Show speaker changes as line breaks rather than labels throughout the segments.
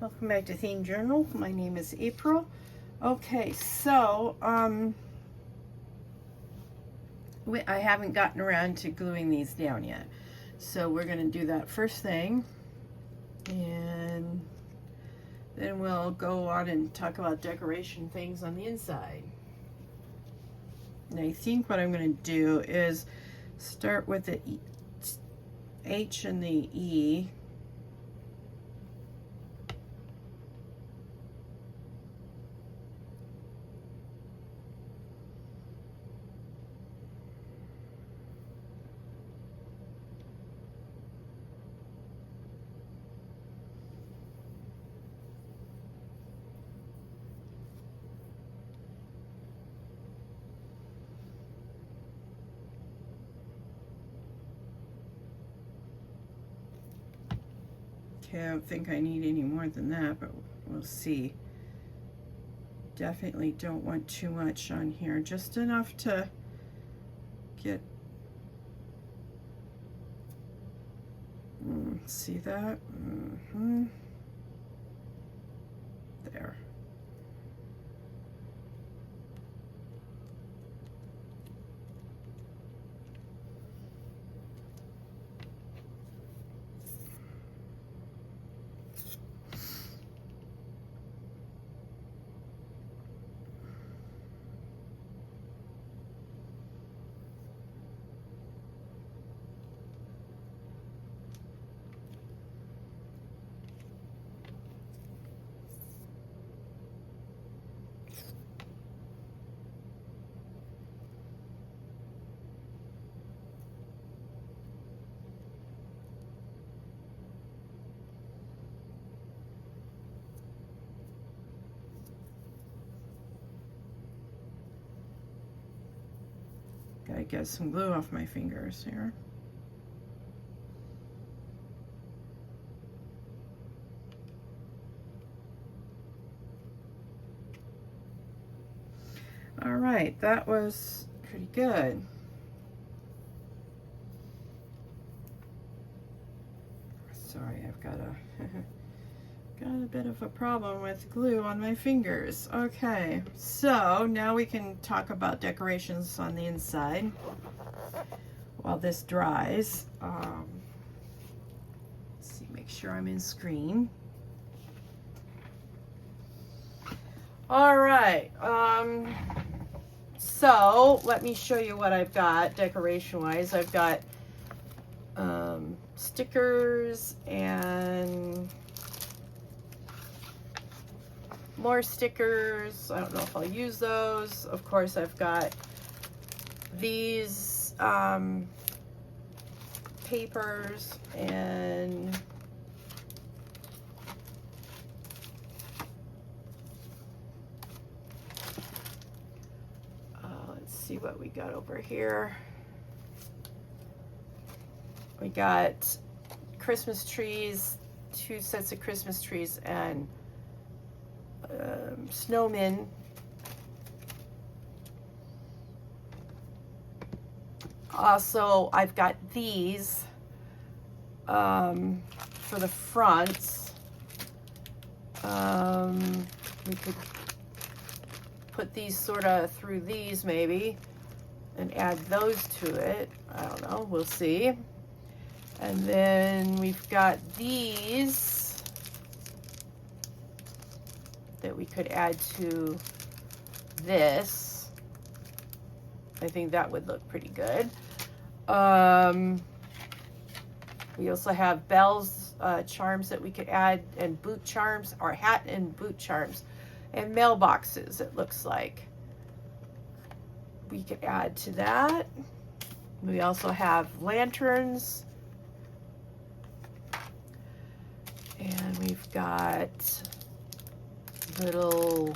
Welcome back to Themed Journal. My name is April. Okay, so I haven't gotten around to gluing these down yet. So we're going to do that first thing. And then we'll go on and talk about decoration things on the inside. And I think what I'm going to do is start with the H and the E. Okay, I don't think I need any more than that, but we'll see. Definitely don't want too much on here, just enough to get, see that? There. Gotta get some glue off my fingers here. All right, that was pretty good. Sorry, I've got a bit of a problem with glue on my fingers. Okay, so now we can talk about decorations on the inside while this dries. Let's see, make sure I'm in screen. All right, so let me show you what I've got decoration-wise. I've got stickers and more stickers. I don't know if I'll use those. Of course, I've got these papers and let's see what we got over here. We got Christmas trees, 2 sets of Christmas trees, and snowmen. Also, I've got these for the fronts. We could put these sort of through these maybe and add those to it. I don't know, we'll see. And then we've got these that we could add to this. I think that would look pretty good. We also have bells, charms that we could add, and boot charms, or hat and boot charms, and mailboxes, it looks like. We could add to that. We also have lanterns. And we've got little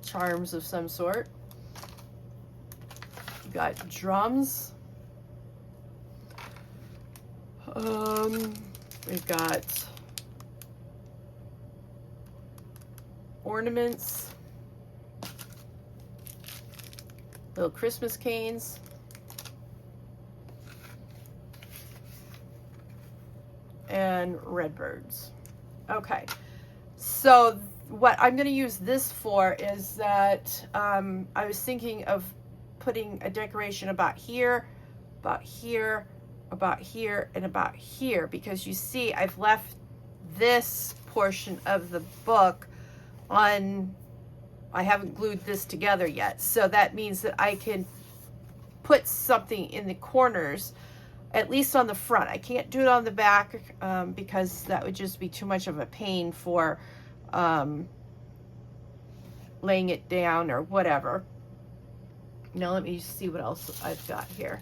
charms of some sort. We've got drums. We've got ornaments, little Christmas canes. and Redbirds. Okay, so what I'm going to use this for is that I was thinking of putting a decoration about here, about here, about here, and about here, because you see I've left this portion of the book on, I haven't glued this together yet, so that means that I can put something in the corners, at least on the front. I can't do it on the back because that would just be too much of a pain for laying it down or whatever. Now let me see what else I've got here.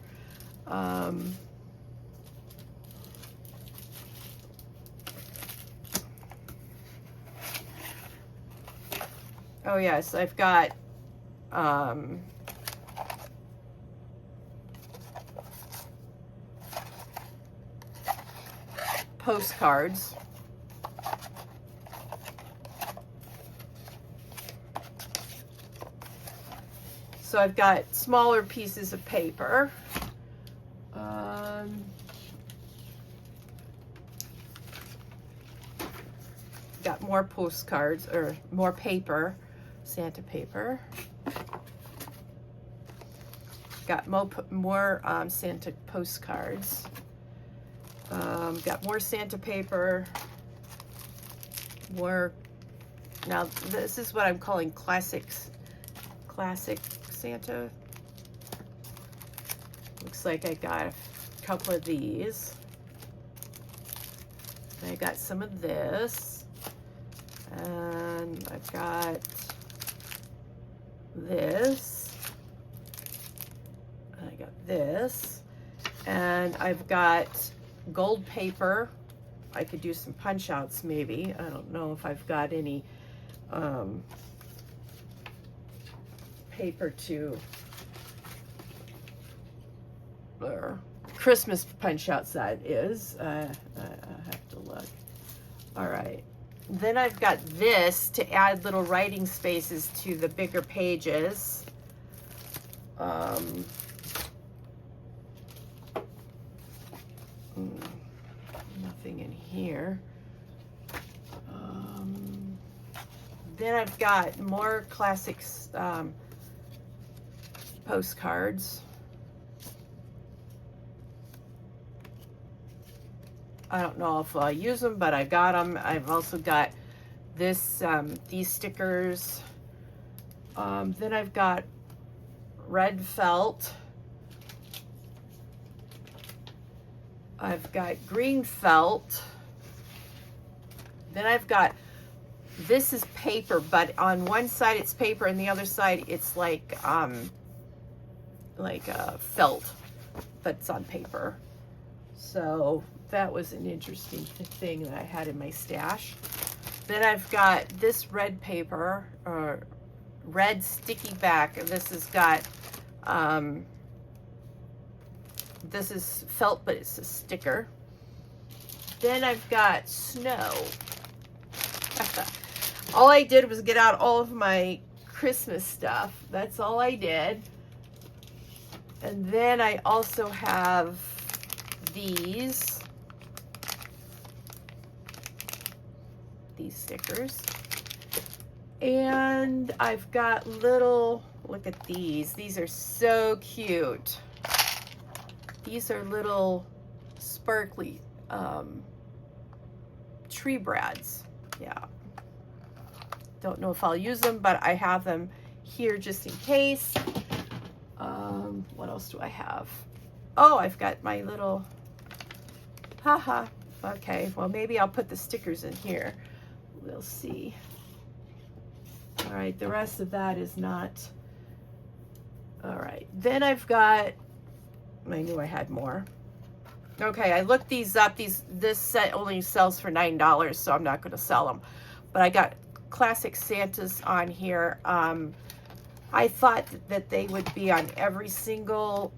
Oh yes, I've got postcards. So I've got smaller pieces of paper. Got more postcards, or more paper, Santa paper. Got more Santa postcards. Got more Santa paper. More. Now this is what I'm calling classic Santa. Looks like I got a couple of these. I got some of this, and I've got this. I got this, and I've got gold paper. I could do some punch outs maybe. I don't know if I've got any paper to, or Christmas punch outs that is. I have to look. All right. Then I've got this to add little writing spaces to the bigger pages. Nothing in here. Then I've got more classics postcards. I don't know if I'll use them, but I got them. I've also got this, these stickers. Then I've got red felt. I've got green felt. Then I've got, this is paper, but on one side it's paper and the other side it's like felt, but it's on paper. So that was an interesting thing that I had in my stash. Then I've got this red paper, or red sticky back. This has got, this is felt, but it's a sticker. Then I've got snow. All I did was get out all of my Christmas stuff. That's all I did. And then I also have these stickers. And I've got little, look at these. These are so cute. These are little sparkly tree brads. Yeah. Don't know if I'll use them, but I have them here just in case. What else do I have? Oh, I've got my little, haha. Okay, well maybe I'll put the stickers in here. We'll see. All right, the rest of that is not. All right, then I've got, I knew I had more. Okay, I looked these up. This set only sells for $9, so I'm not going to sell them. But I got classic Santas on here. I thought that they would be on every single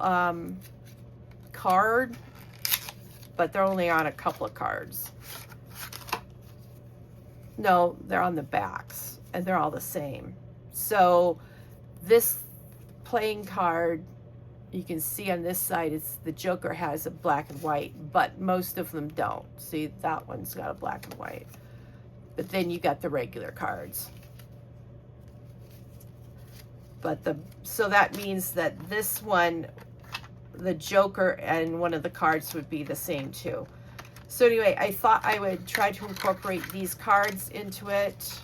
card, but they're only on a couple of cards. No, they're on the backs, and they're all the same. So this playing card You can see on this side, it's the Joker has a black and white, but most of them don't. See, that one's got a black and white. But then you got the regular cards. But so that means that this one, the Joker and one of the cards would be the same too. So anyway, I thought I would try to incorporate these cards into it.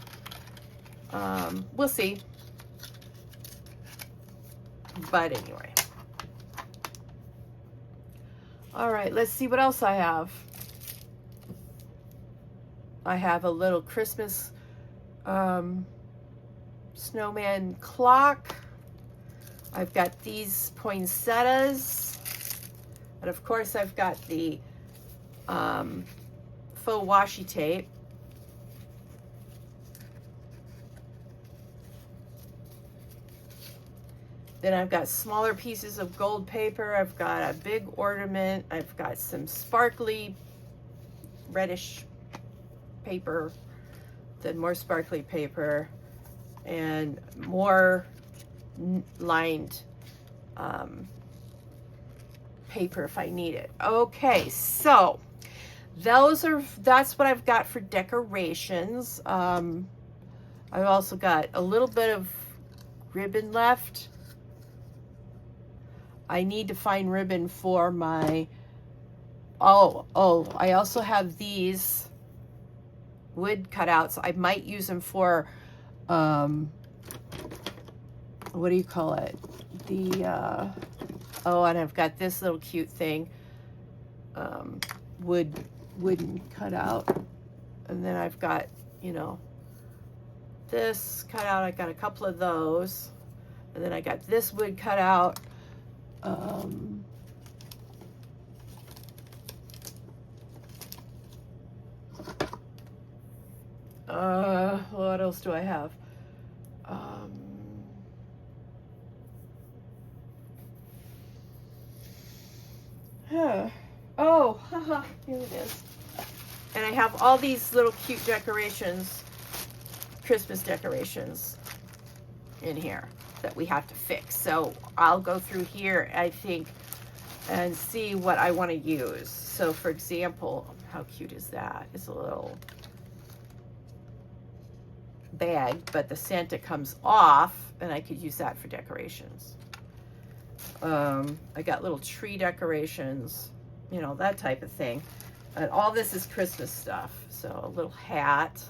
We'll see. But anyway. All right, let's see what else I have. I have a little Christmas snowman clock. I've got these poinsettias. And of course, I've got the faux washi tape. Then I've got smaller pieces of gold paper. I've got a big ornament. I've got some sparkly reddish paper, then more sparkly paper, and more lined paper if I need it. Okay, so that's what I've got for decorations. I've also got a little bit of ribbon left. I need to find ribbon for my, I also have these wood cutouts. I might use them for, what do you call it? And I've got this little cute thing, wooden cutout. And then I've got, this cutout. I got a couple of those. And then I got this wood cutout. What else do I have? Oh, haha, here it is. And I have all these little cute decorations, Christmas decorations in here that we have to fix. So I'll go through here, I think, and see what I want to use. So for example, how cute is that? It's a little bag, but the Santa comes off, and I could use that for decorations. I got little tree decorations, that type of thing. And all this is Christmas stuff. So a little hat.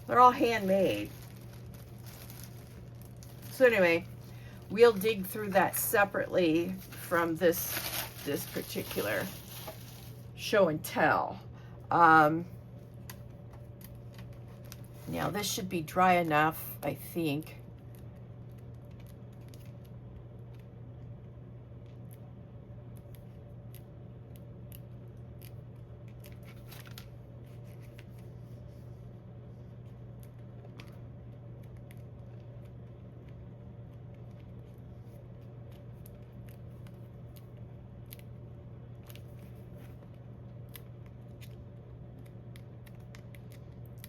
They're all handmade. So anyway, we'll dig through that separately from this particular show and tell. Now this should be dry enough, I think.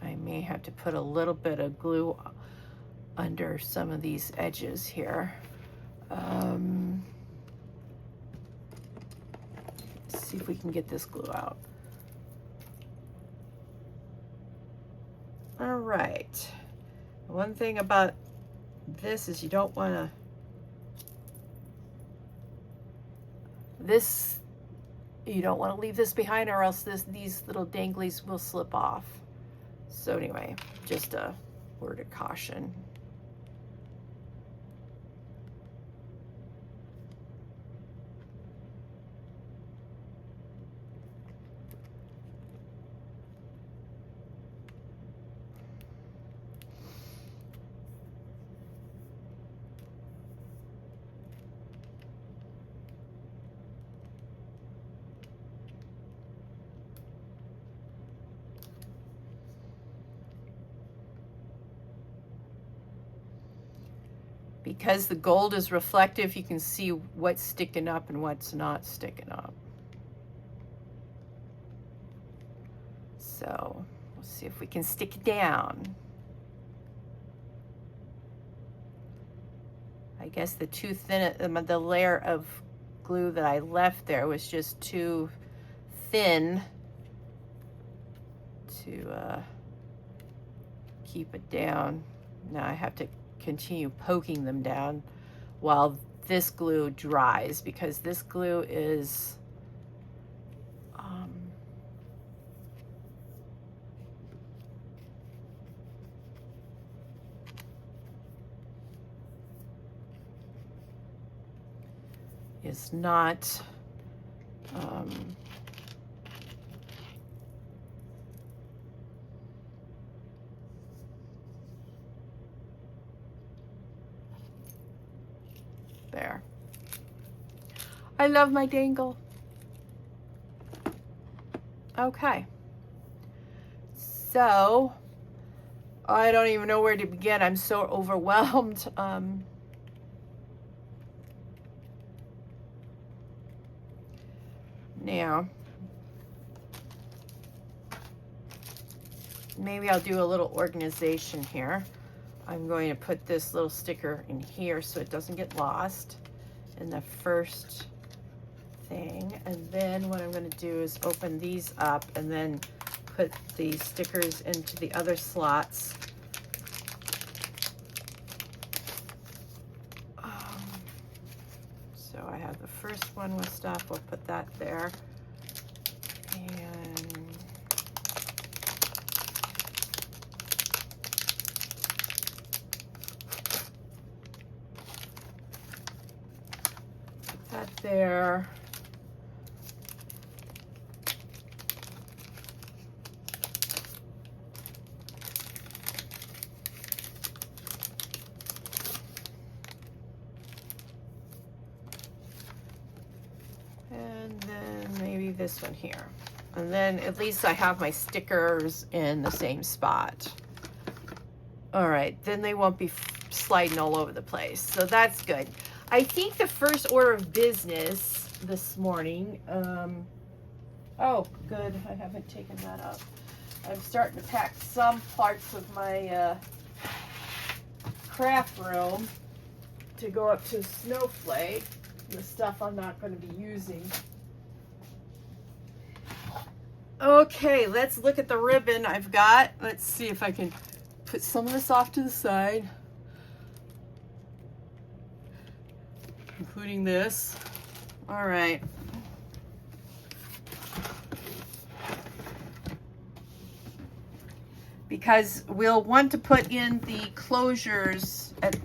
I may have to put a little bit of glue under some of these edges here. Let's see if we can get this glue out. All right. One thing about this is you don't want to, you don't want to leave this behind, or else these little danglies will slip off. So anyway, just a word of caution. Because the gold is reflective, you can see what's sticking up and what's not sticking up. So we'll see if we can stick it down. I guess the too thin, the layer of glue that I left there was just too thin to keep it down. Now I have to continue poking them down while this glue dries, because this glue is not there. I love my dangle. Okay. So, I don't even know where to begin. I'm so overwhelmed. Now, maybe I'll do a little organization here. I'm going to put this little sticker in here so it doesn't get lost in the first thing. And then what I'm going to do is open these up and then put the stickers into the other slots. So I have the first one with stuff. We'll put that there. And put that there. And then maybe this one here. And then at least I have my stickers in the same spot. All right, then they won't be sliding all over the place. So that's good. I think the first order of business this morning, oh, good, I haven't taken that up. I'm starting to pack some parts of my craft room to go up to Snowflake. The stuff I'm not going to be using. Okay, let's look at the ribbon I've got. Let's see if I can put some of this off to the side, including this. All right. Because we'll want to put in the closures at,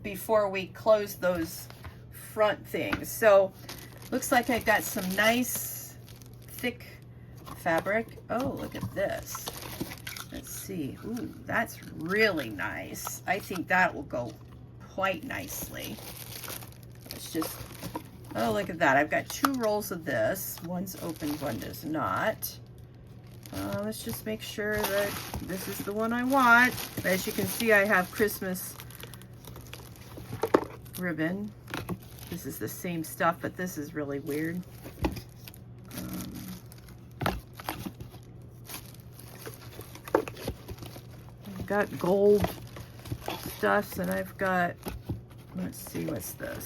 before we close those front things. So looks like I've got some nice thick fabric. Oh, look at this. Let's see. Ooh, that's really nice. I think that will go quite nicely. Let's just, oh, look at that. I've got 2 rolls of this. One's open, one does not. Let's just make sure that this is the one I want. As you can see, I have Christmas ribbon. This is the same stuff, but this is really weird. I've got gold stuffs, and I've got, let's see, what's this?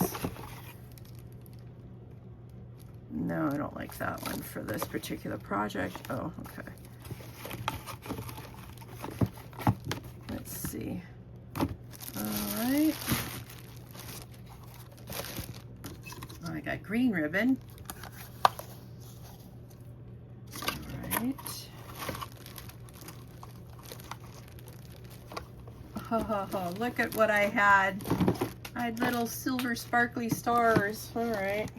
No, I don't like that one for this particular project. Oh, okay. Let's see. All right. Oh, I got green ribbon. All right. Oh, look at what I had. I had little silver sparkly stars. All right.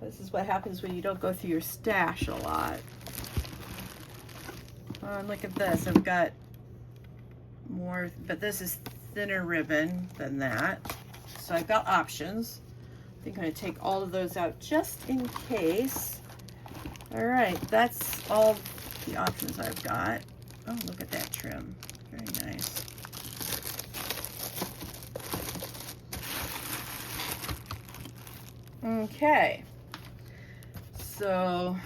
This is what happens when you don't go through your stash a lot. Look at this. I've got more, but this is thinner ribbon than that. So I've got options. I think I'm going to take all of those out just in case. All right, that's all the options I've got. Oh, look at that trim. Very nice. Okay, so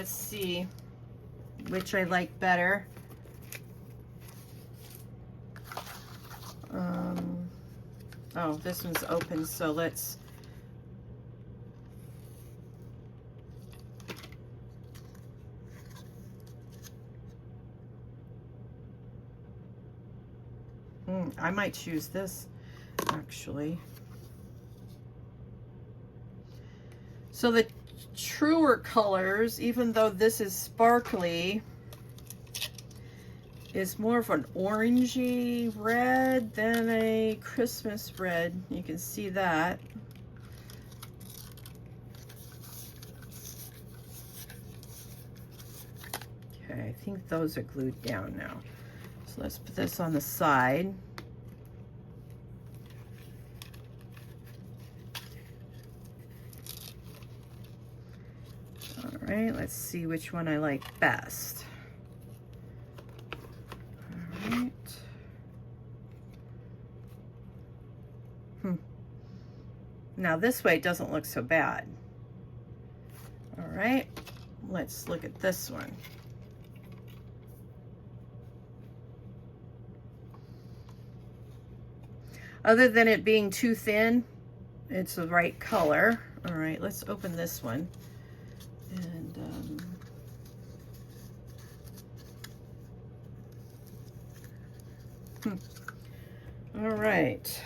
let's see which I like better. Oh, this one's open, so let's I might choose this actually. So the truer colors, even though this is sparkly, is more of an orangey red than a Christmas red. You can see that. Okay, I think those are glued down now. So let's put this on the side. All right, let's see which one I like best. All right. Now this way it doesn't look so bad. All right, let's look at this one. Other than it being too thin, it's the right color. All right, let's open this one. And all right.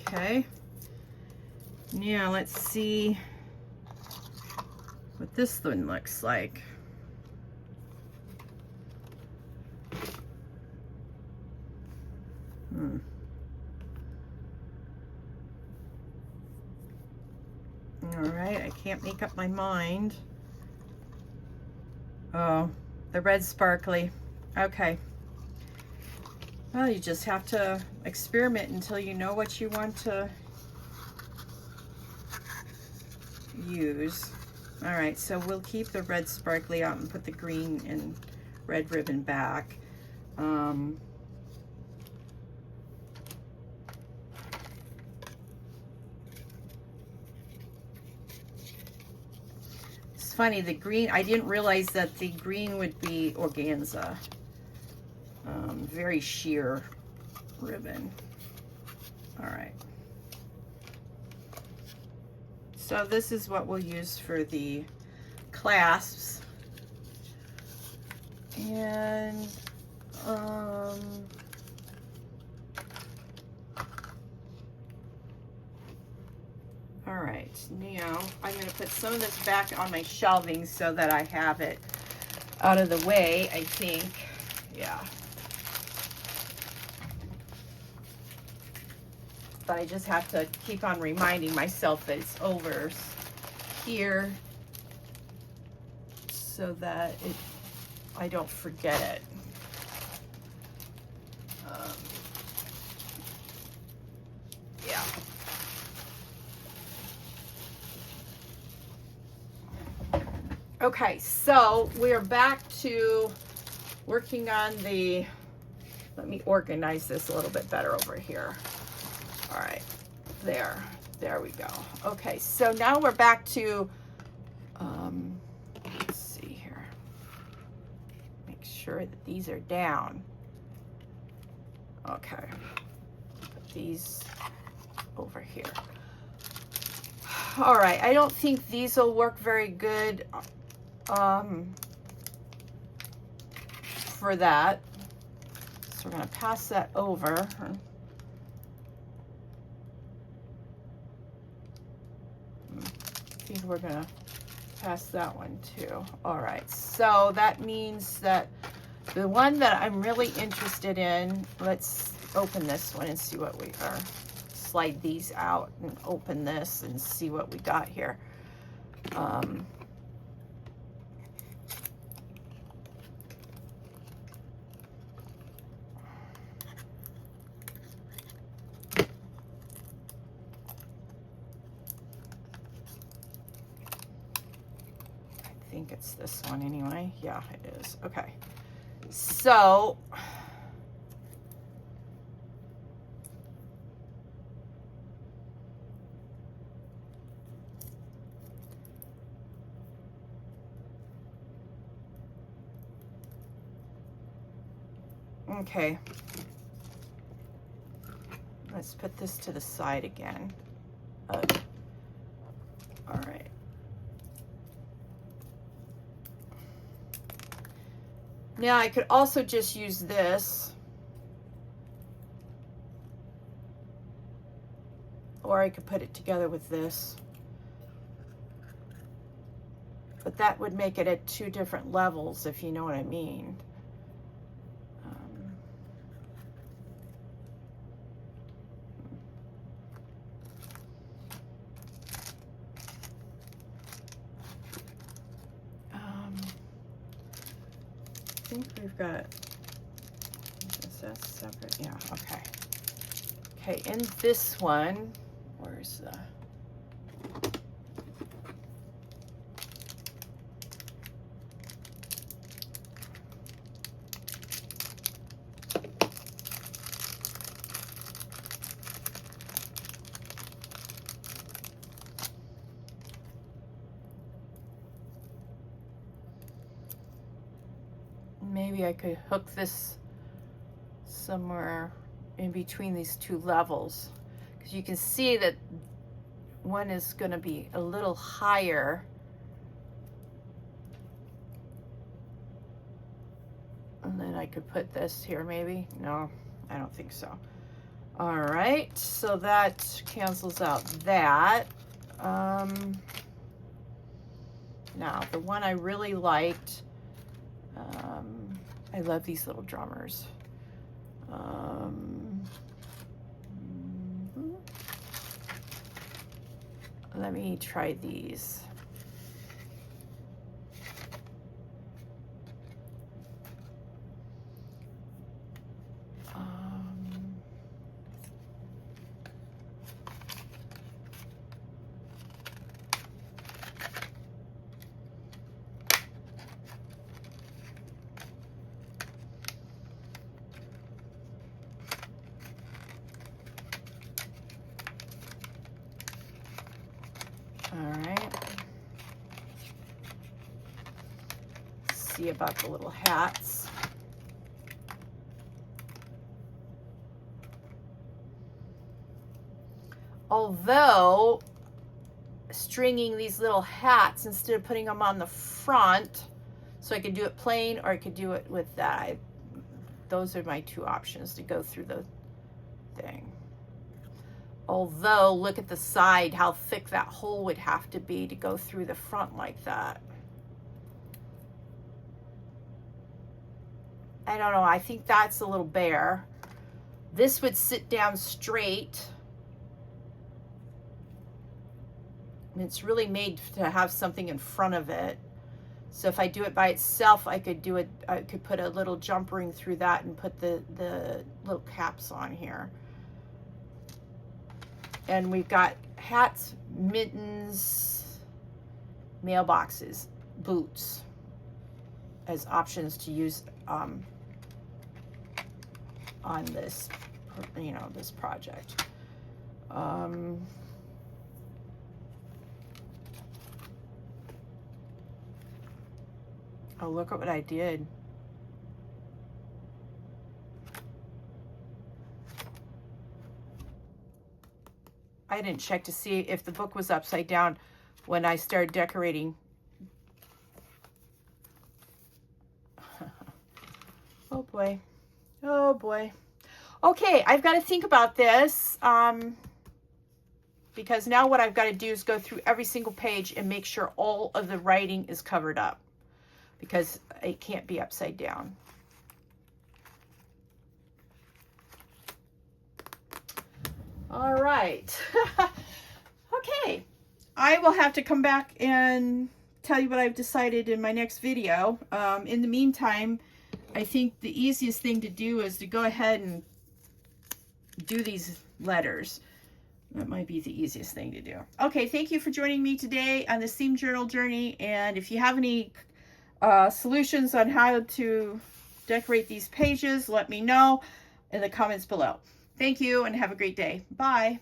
Okay. Now let's see what this one looks like. All right, I can't make up my mind. Oh, the red sparkly. Okay. Well, you just have to experiment until you know what you want to use. All right, so we'll keep the red sparkly out and put the green and red ribbon back. It's funny, the green, I didn't realize that the green would be organza. Very sheer ribbon. All right. So this is what we'll use for the clasps. And all right, now I'm going to put some of this back on my shelving so that I have it out of the way, I think. Yeah. But I just have to keep on reminding myself that it's over here so that I don't forget it. Yeah. Okay, so we're back to working on the, let me organize this a little bit better over here. All right, there we go. Okay, so now we're back to, let's see here. Make sure that these are down. Okay, put these over here. All right, I don't think these will work very good for that. So we're gonna pass that over. I think we're gonna pass that one too. All right, so that means that the one that I'm really interested in, let's open this one and see what we are. Slide these out and open this and see what we got here. think it's this one anyway. Yeah, it is. Okay. So okay. Let's put this to the side again. All right. Now I could also just use this, or I could put it together with this, but that would make it at two different levels, if you know what I mean. I think we've got, is that separate? Yeah, okay. Okay, in this one, where's the, maybe I could hook this somewhere in between these two levels, because you can see that one is going to be a little higher. And then I could put this here maybe. No, I don't think so. All right, so that cancels out that. Now, the one I really liked, I love these little drummers. Let me try these. All right. See about the little hats. Although stringing these little hats instead of putting them on the front, so I could do it plain or I could do it with that. Those are my two options to go through the thing. Although, look at the side, how thick that hole would have to be to go through the front like that. I don't know, I think that's a little bare. This would sit down straight. And it's really made to have something in front of it. So if I do it by itself, I could do it, I could put a little jump ring through that and put the little caps on here. And we've got hats, mittens, mailboxes, boots as options to use on this, you know, this project. Oh, look at what I did. I didn't check to see if the book was upside down when I started decorating. Oh boy. Oh boy. Okay, I've got to think about this because now what I've got to do is go through every single page and make sure all of the writing is covered up because it can't be upside down. All right. Okay. I will have to come back and tell you what I've decided in my next video. In the meantime, I think the easiest thing to do is to go ahead and do these letters. That might be the easiest thing to do. Okay, thank you for joining me today on this theme journal journey. And if you have any solutions on how to decorate these pages, let me know in the comments below. Thank you and have a great day. Bye.